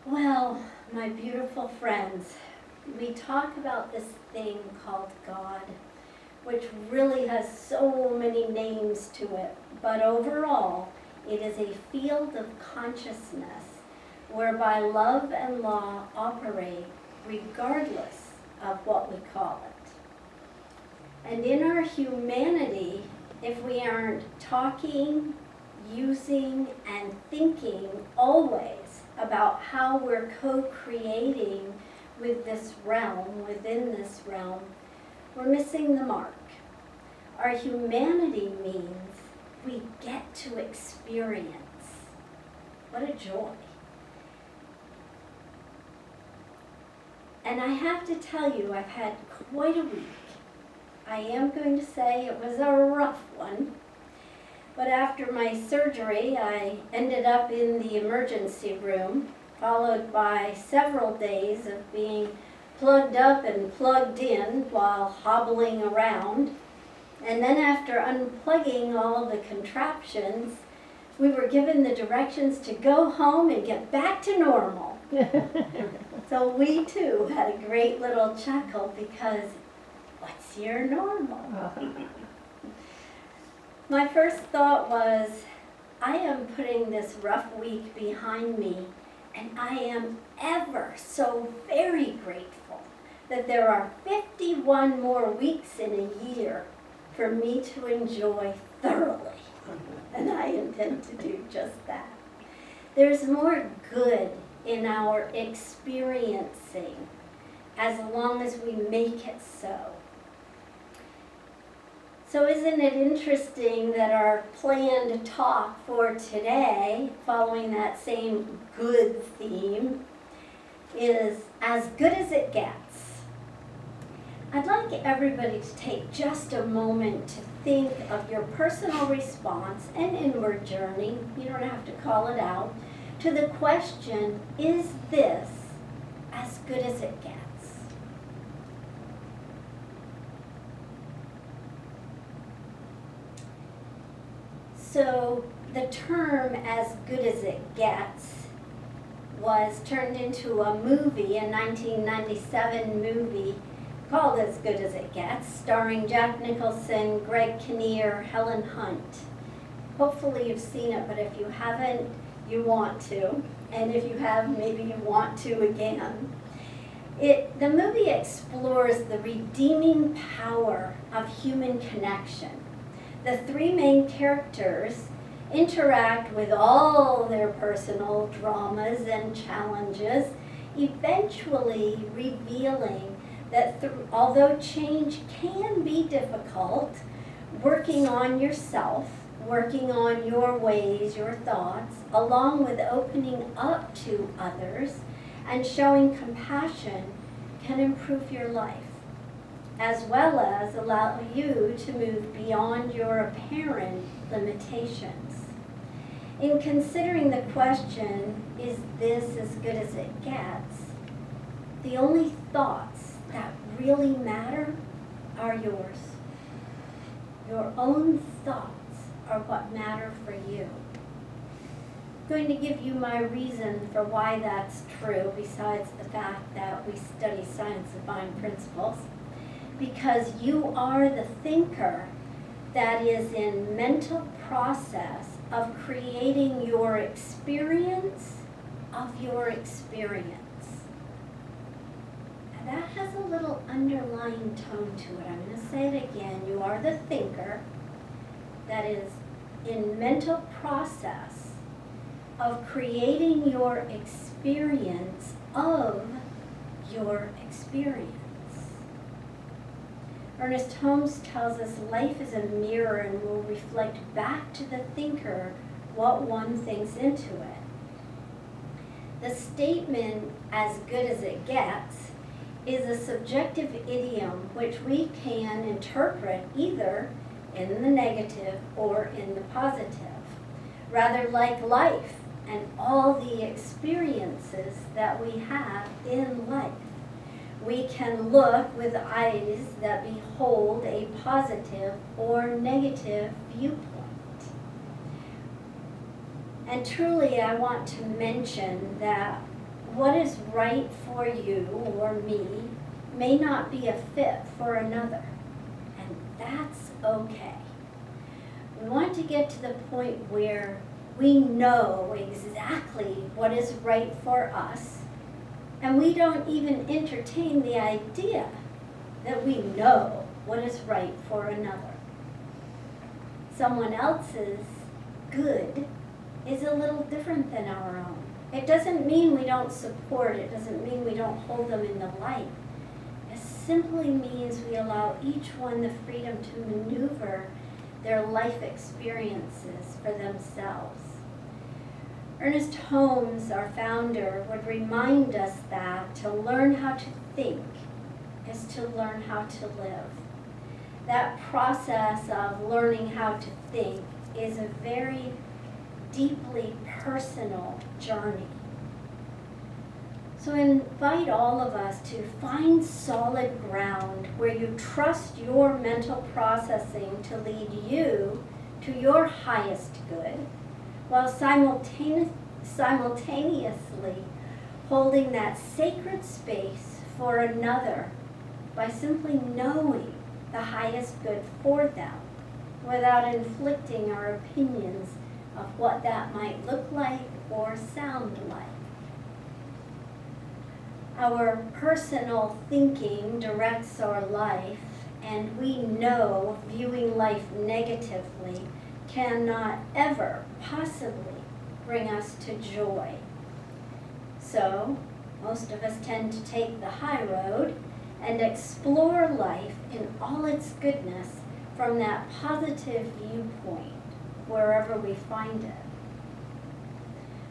Well, my beautiful friends, we talk about this thing called God, which really has so many names to it, but overall, it is a field of consciousness whereby love and law operate regardless of what we call it. And in our humanity, if we aren't talking, using, and thinking always about how we're co-creating with this realm, within this realm, we're missing the mark. Our humanity means we get to experience. What a joy. And I have to tell you, I've had quite a week. I am going to say it was a rough one. But after my surgery, I ended up in the emergency room, followed by several days of being plugged up and plugged in while hobbling around. And then after unplugging all the contraptions, we were given the directions to go home and get back to normal. So we too had a great little chuckle because what's your normal? My first thought was, I am putting this rough week behind me, and I am ever so very grateful that there are 51 more weeks in a year for me to enjoy thoroughly. And I intend to do just that. There's more good in our experiencing as long as we make it so. So isn't it interesting that our planned talk for today, following that same good theme, is as good as it gets? I'd like everybody to take just a moment to think of your personal response and inward journey, you don't have to call it out, to the question, is this as good as it gets? So the term as good as it gets was turned into a movie, a 1997 movie called As Good as It Gets, starring Jack Nicholson, Greg Kinnear, Helen Hunt. Hopefully you've seen it, but if you haven't, you want to. And if you have, maybe you want to again. The movie explores the redeeming power of human connection. The three main characters interact with all their personal dramas and challenges, eventually revealing that although change can be difficult, working on yourself, working on your ways, your thoughts, along with opening up to others and showing compassion can improve your life, as well as allow you to move beyond your apparent limitations. In considering the question, is this as good as it gets, the only thoughts that really matter are yours. Your own thoughts are what matter for you. I'm going to give you my reason for why that's true, besides the fact that we study science of mind principles. Because you are the thinker that is in mental process of creating your experience of your experience. Now that has a little underlying tone to it. I'm going to say it again. You are the thinker that is in mental process of creating your experience of your experience. Ernest Holmes tells us life is a mirror and will reflect back to the thinker what one thinks into it. The statement, as good as it gets, is a subjective idiom which we can interpret either in the negative or in the positive. Rather like life and all the experiences that we have in life. We can look with eyes that behold a positive or negative viewpoint. And truly I want to mention that what is right for you or me may not be a fit for another, and that's okay. We want to get to the point where we know exactly what is right for us, and we don't even entertain the idea that we know what is right for another. Someone else's good is a little different than our own. It doesn't mean we don't support, it doesn't mean we don't hold them in the light. It simply means we allow each one the freedom to maneuver their life experiences for themselves. Ernest Holmes, our founder, would remind us that to learn how to think is to learn how to live. That process of learning how to think is a very deeply personal journey. So I invite all of us to find solid ground where you trust your mental processing to lead you to your highest good, while simultaneously holding that sacred space for another by simply knowing the highest good for them without inflicting our opinions of what that might look like or sound like. Our personal thinking directs our life, and we know viewing life negatively cannot ever possibly bring us to joy. So, most of us tend to take the high road and explore life in all its goodness from that positive viewpoint, wherever we find it.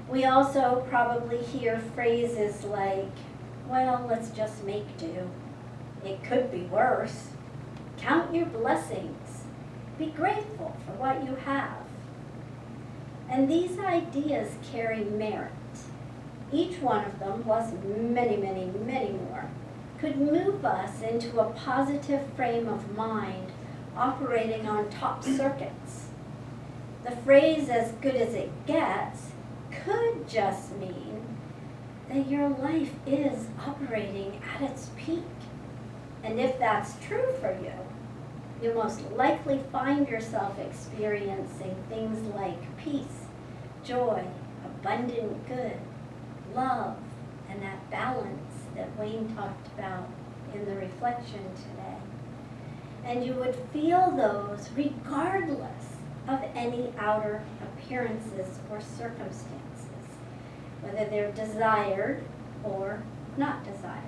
We also probably hear phrases like, well, let's just make do. It could be worse. Count your blessings. Be grateful for what you have. And these ideas carry merit. Each one of them, plus many, many, many more, could move us into a positive frame of mind operating on top circuits. The phrase "as good as it gets" could just mean that your life is operating at its peak. And if that's true for you, you'll most likely find yourself experiencing things like peace, joy, abundant good, love, and that balance that Wayne talked about in the reflection today. And you would feel those regardless of any outer appearances or circumstances, whether they're desired or not desired.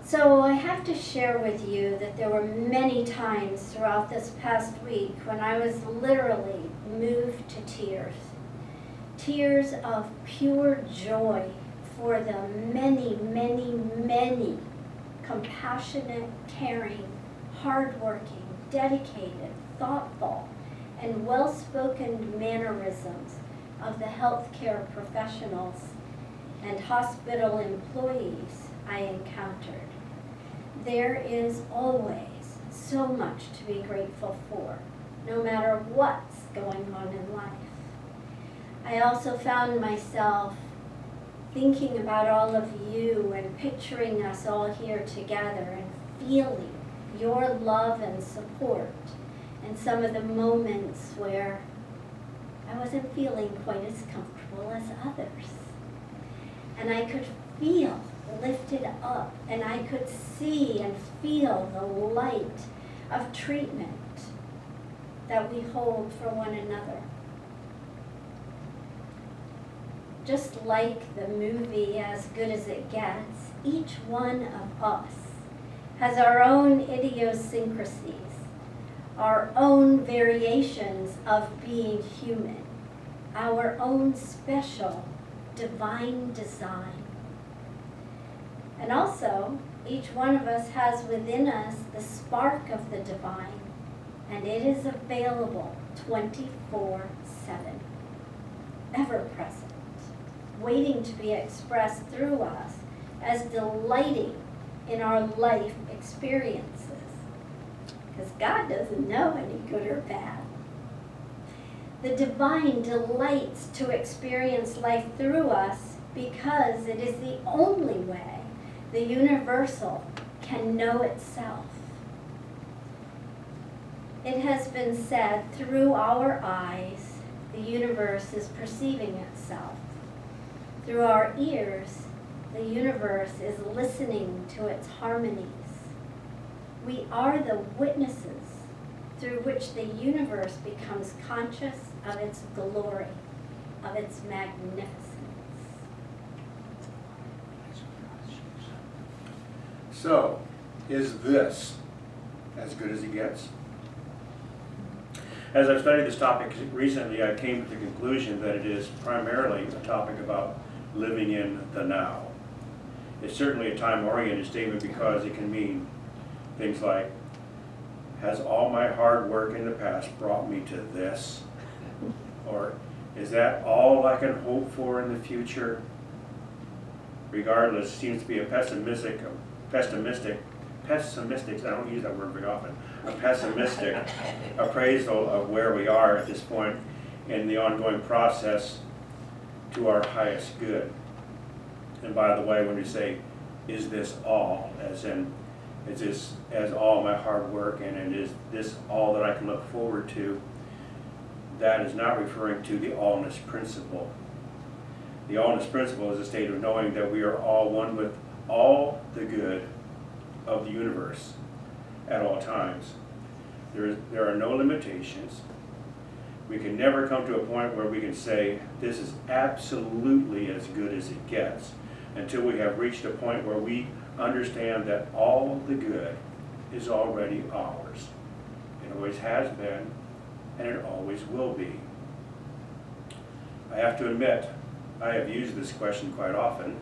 So I have to share with you that there were many times throughout this past week when I was literally moved to tears. Tears of pure joy for the many, many, many compassionate, caring, hardworking, dedicated, thoughtful, and well-spoken mannerisms of the healthcare professionals and hospital employees I encountered. There is always so much to be grateful for, no matter what's going on in life. I also found myself thinking about all of you and picturing us all here together and feeling your love and support in some of the moments where I wasn't feeling quite as comfortable as others. And I could feel lifted up, and I could see and feel the light of treatment that we hold for one another. Just like the movie As Good as It Gets, each one of us has our own idiosyncrasies, our own variations of being human, our own special divine design. And also, each one of us has within us the spark of the divine, and it is available 24/7, ever present, waiting to be expressed through us as delighting in our life experiences. Because God doesn't know any good or bad. The divine delights to experience life through us because it is the only way the universal can know itself. It has been said, through our eyes, the universe is perceiving itself. Through our ears, the universe is listening to its harmonies. We are the witnesses through which the universe becomes conscious of its glory, of its magnificence. So, is this as good as it gets? As I've studied this topic recently, I came to the conclusion that it is primarily a topic about living in the now. It's certainly a time-oriented statement because it can mean things like, has all my hard work in the past brought me to this? Or is that all I can hope for in the future? Regardless, seems to be a pessimistic, I don't use that word very often, a pessimistic appraisal of where we are at this point in the ongoing process to our highest good. And by the way, when you say, is this all, as in, is this as all my hard work and is this all that I can look forward to, that is not referring to the allness principle. The allness principle is a state of knowing that we are all one with all the good of the universe at all times. There are no limitations. We can never come to a point where we can say this is absolutely as good as it gets until we have reached a point where we understand that all the good is already ours. It always has been, and it always will be. I have to admit, I have used this question quite often.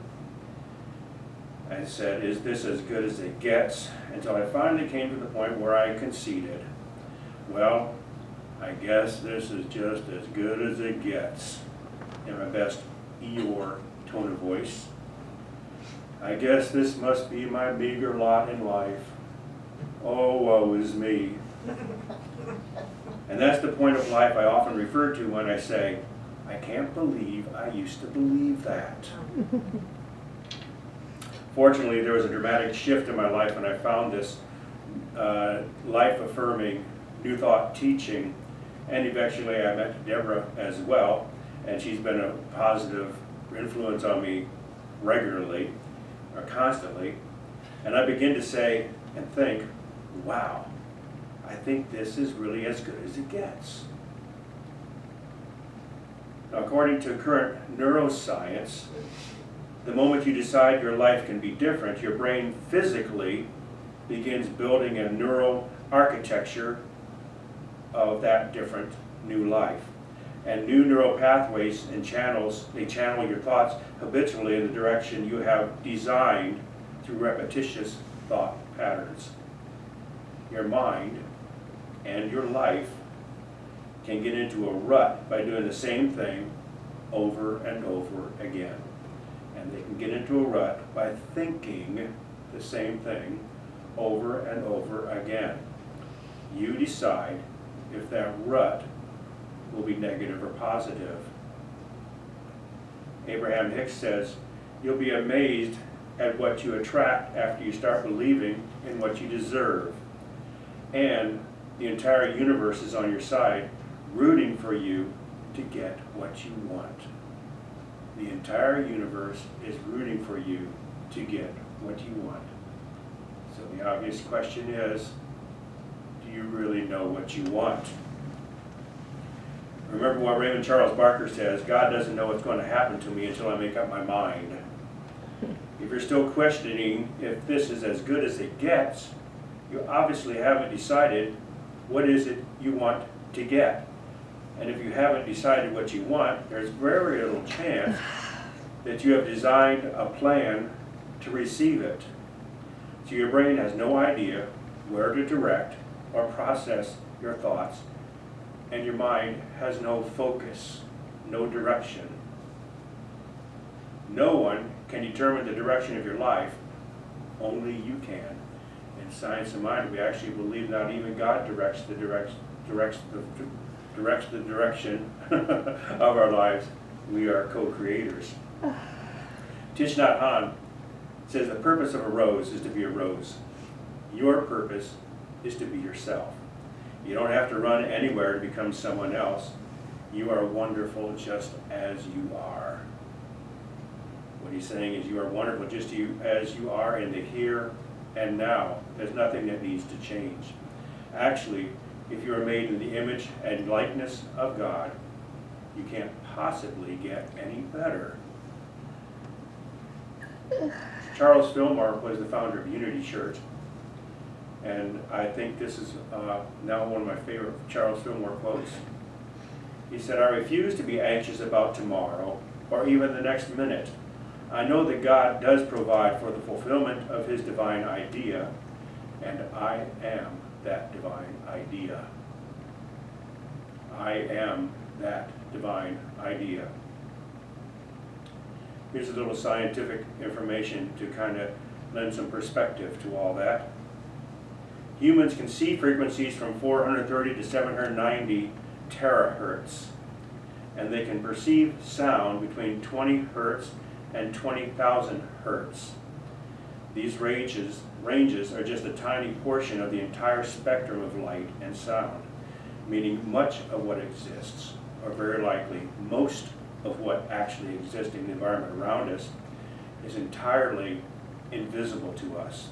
I said, is this as good as it gets? Until I finally came to the point where I conceded, well, I guess this is just as good as it gets, in my best Eeyore tone of voice. I guess this must be my meager lot in life. Oh, woe is me. And that's the point of life I often refer to when I say, I can't believe I used to believe that. Fortunately, there was a dramatic shift in my life when I found this life-affirming New Thought teaching, and eventually I met Deborah as well, and she's been a positive influence on me regularly, or constantly, and I begin to say and think, wow, I think this is really as good as it gets. Now, according to current neuroscience, the moment you decide your life can be different, your brain physically begins building a neural architecture of that different new life. And new neural pathways and channels, they channel your thoughts habitually in the direction you have designed through repetitious thought patterns. Your mind and your life can get into a rut by doing the same thing over and over again. And they can get into a rut by thinking the same thing over and over again. You decide if that rut will be negative or positive. Abraham Hicks says, you'll be amazed at what you attract after you start believing in what you deserve. And the entire universe is on your side, rooting for you to get what you want. The entire universe is rooting for you to get what you want. So the obvious question is, do you really know what you want? Remember what Raymond Charles Barker says, God doesn't know what's going to happen to me until I make up my mind. If you're still questioning if this is as good as it gets, you obviously haven't decided what is it you want to get. And if you haven't decided what you want, there's very little chance that you have designed a plan to receive it. So your brain has no idea where to direct or process your thoughts, and your mind has no focus, no direction. No one can determine the direction of your life, only you can. In Science of Mind, we actually believe not even God directs the directs the direction of our lives, we are co-creators. Thich Nhat Hanh says the purpose of a rose is to be a rose. Your purpose is to be yourself. You don't have to run anywhere to become someone else. You are wonderful just as you are. What he's saying is you are wonderful just as you are in the here and now. There's nothing that needs to change. Actually, if you are made in the image and likeness of God, you can't possibly get any better. Charles Fillmore was the founder of Unity Church, and I think this is now one of my favorite Charles Fillmore quotes. He said, "I refuse to be anxious about tomorrow or even the next minute. I know that God does provide for the fulfillment of his divine idea, and I am that divine idea." I am that divine idea. Here's a little scientific information to kind of lend some perspective to all that. Humans can see frequencies from 430 to 790 terahertz, and they can perceive sound between 20 hertz and 20,000 hertz. These ranges are just a tiny portion of the entire spectrum of light and sound, meaning much of what exists, or very likely most of what actually exists in the environment around us, is entirely invisible to us.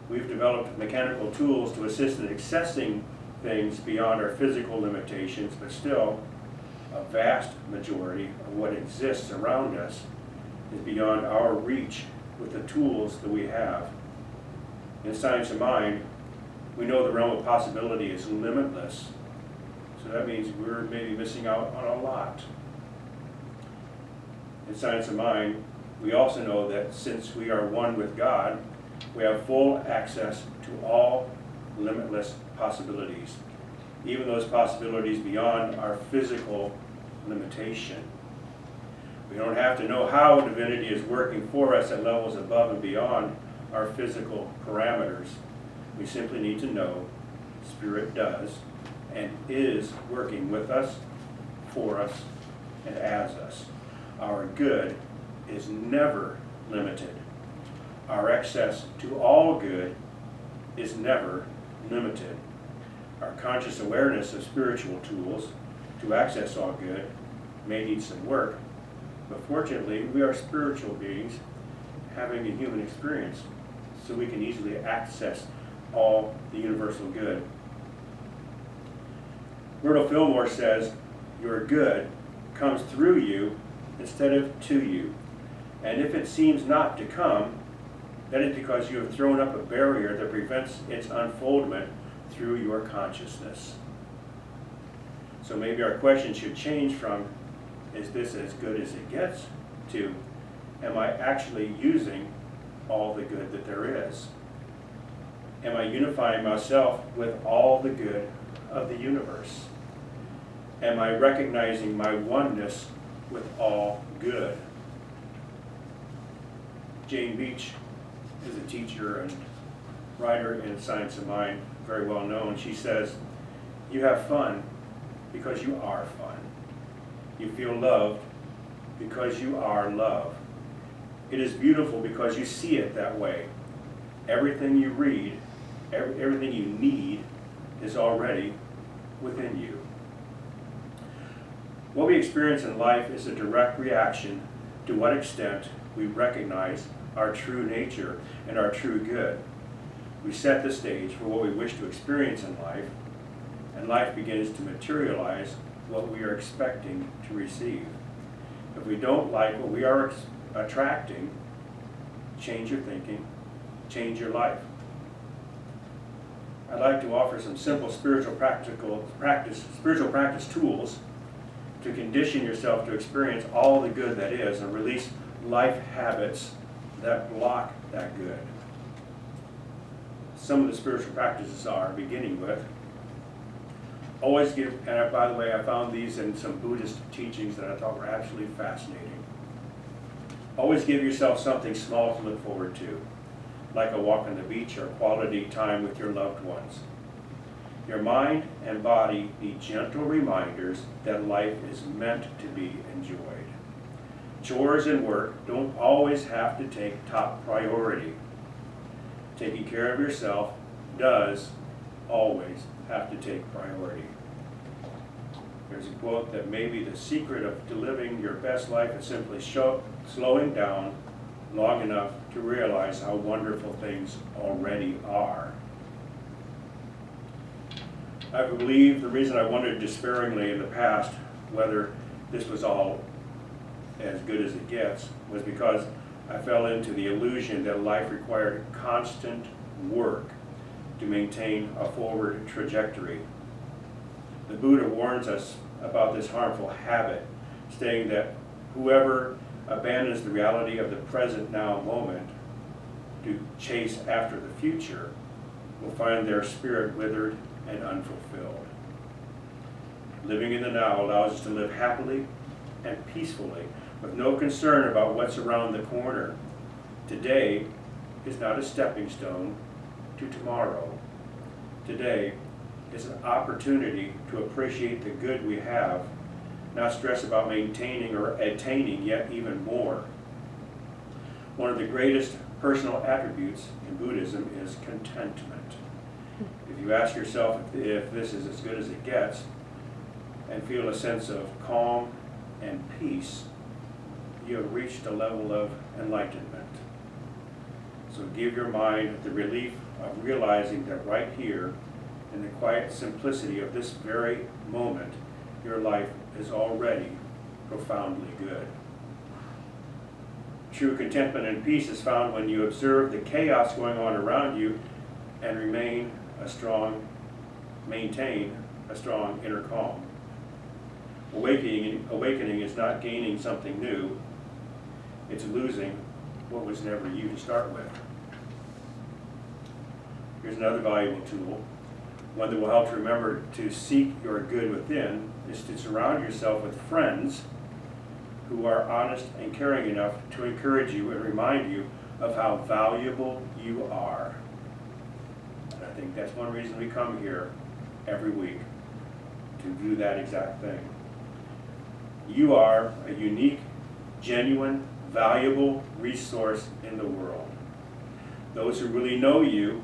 We've developed mechanical tools to assist in accessing things beyond our physical limitations, but still, a vast majority of what exists around us is beyond our reach with the tools that we have. In Science of Mind, we know the realm of possibility is limitless, so that means we're maybe missing out on a lot. In Science of Mind, we also know that since we are one with God, we have full access to all limitless possibilities, even those possibilities beyond our physical limitation. We don't have to know how divinity is working for us at levels above and beyond our physical parameters. We simply need to know Spirit does and is working with us, for us, and as us. Our good is never limited. Our access to all good is never limited. Our conscious awareness of spiritual tools to access all good may need some work, but fortunately we are spiritual beings having a human experience, so we can easily access all the universal good. Myrtle Fillmore says, "Your good comes through you instead of to you. And if it seems not to come, that is because you have thrown up a barrier that prevents its unfoldment through your consciousness." So maybe our question should change from, is this as good as it gets, to, am I actually using all the good that there is? Am I unifying myself with all the good of the universe? Am I recognizing my oneness with all good? Jane Beach is a teacher and writer in Science of Mind, very well known. She says, "You have fun because you are fun. You feel loved because you are love. It is beautiful because you see it that way. Everything you read, everything you need is already within you." What we experience in life is a direct reaction to what extent we recognize our true nature and our true good. We set the stage for what we wish to experience in life, and life begins to materialize what we are expecting to receive. If we don't like what we are attracting, change your thinking, change your life. I'd like to offer some simple spiritual practice tools to condition yourself to experience all the good that is and release life habits that block that good. Some of the spiritual practices are, beginning with, always give, and by the way, I found these in some Buddhist teachings that I thought were absolutely fascinating. Always give yourself something small to look forward to, like a walk on the beach or quality time with your loved ones. Your mind and body need gentle reminders that life is meant to be enjoyed. Chores and work don't always have to take top priority. Taking care of yourself does always have to take priority. There's a quote that maybe the secret of living your best life is simply slowing down long enough to realize how wonderful things already are. I believe the reason I wondered despairingly in the past whether this was all as good as it gets was because I fell into the illusion that life required constant work to maintain a forward trajectory. The Buddha warns us about this harmful habit, stating that whoever abandons the reality of the present now moment to chase after the future will find their spirit withered and unfulfilled. Living in the now allows us to live happily and peacefully with no concern about what's around the corner. Today is not a stepping stone to tomorrow. Today is an opportunity to appreciate the good we have, not stress about maintaining or attaining yet even more. One of the greatest personal attributes in Buddhism is contentment. If you ask yourself if this is as good as it gets, and feel a sense of calm and peace, you have reached a level of enlightenment. So give your mind the relief of realizing that right here, in the quiet simplicity of this very moment, your life is already profoundly good. True contentment and peace is found when you observe the chaos going on around you and maintain a strong inner calm. Awakening is not gaining something new, it's losing what was never you to start with. Here's another valuable tool. One that will help you remember to seek your good within is to surround yourself with friends who are honest and caring enough to encourage you and remind you of how valuable you are. And I think that's one reason we come here every week, to do that exact thing. You are a unique, genuine, valuable resource in the world. Those who really know you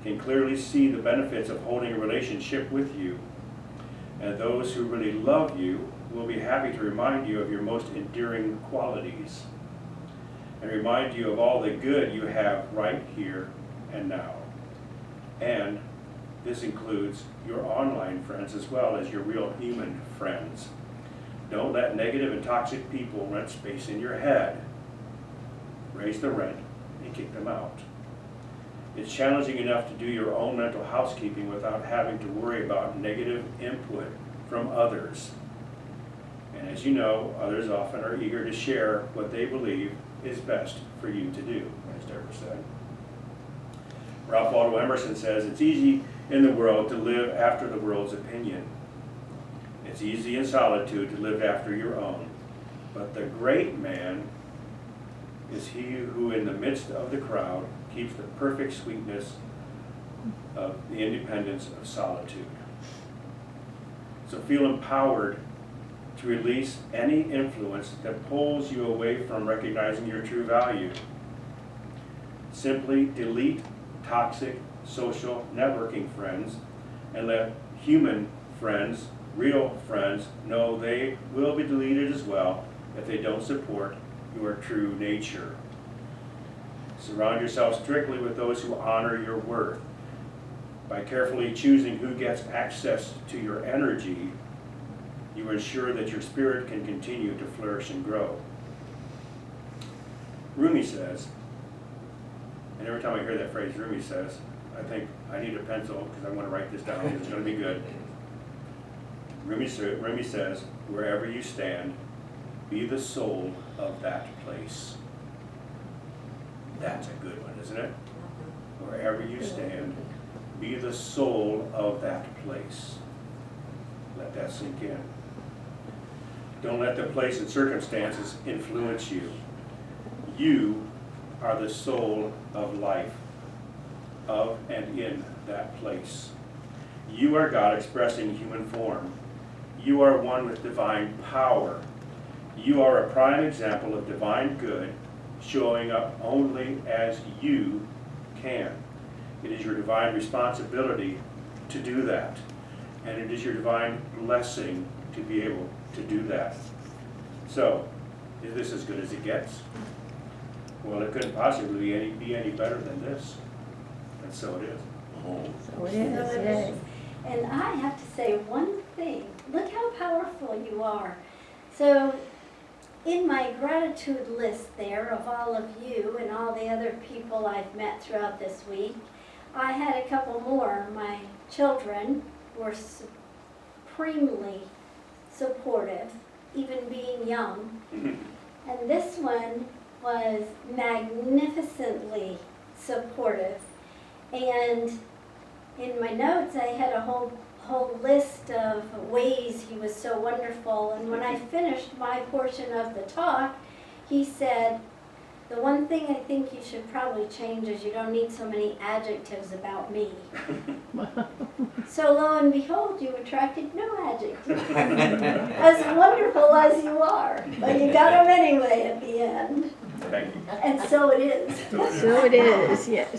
can clearly see the benefits of holding a relationship with you. And those who really love you will be happy to remind you of your most endearing qualities and remind you of all the good you have right here and now. And this includes your online friends as well as your real human friends. Don't let negative and toxic people rent space in your head. Raise the rent and kick them out. It's challenging enough to do your own mental housekeeping without having to worry about negative input from others. And as you know, others often are eager to share what they believe is best for you to do, as Deborah said. Ralph Waldo Emerson says, it's easy in the world to live after the world's opinion. It's easy in solitude to live after your own. But the great man is he who in the midst of the crowd keeps the perfect sweetness of the independence of solitude. So feel empowered to release any influence that pulls you away from recognizing your true value. Simply delete toxic social networking friends and let human friends, real friends, know they will be deleted as well if they don't support your true nature. Surround yourself strictly with those who honor your worth. By carefully choosing who gets access to your energy, you ensure that your spirit can continue to flourish and grow. Rumi says, and every time I hear that phrase, Rumi says, I think I need a pencil because I want to write this down. It's going to be good. Rumi says, wherever you stand, be the soul of that place. That's a good one, isn't it? Wherever you stand, be the soul of that place. Let that sink in. Don't let the place and circumstances influence you. You are the soul of life, of and in that place. You are God expressed in human form. You are one with divine power. You are a prime example of divine good, showing up only as you can. It is your divine responsibility to do that. And it is your divine blessing to be able to do that. So, is this as good as it gets? Well, it couldn't possibly be any better than this. And so it is. So it is, So it yes. is. And I have to say one thing. Look how powerful you are. So in my gratitude list there of all of you and all the other people I've met throughout this week, I had a couple more. My children were supremely supportive, even being young. And this one was magnificently supportive. And in my notes, I had a whole list of ways he was so wonderful. And when I finished my portion of the talk, he said, the one thing I think you should probably change is you don't need so many adjectives about me. So lo and behold, you attracted no adjectives. As wonderful as you are. But you got them anyway at the end. Thank you. And so it is. So it is, yes.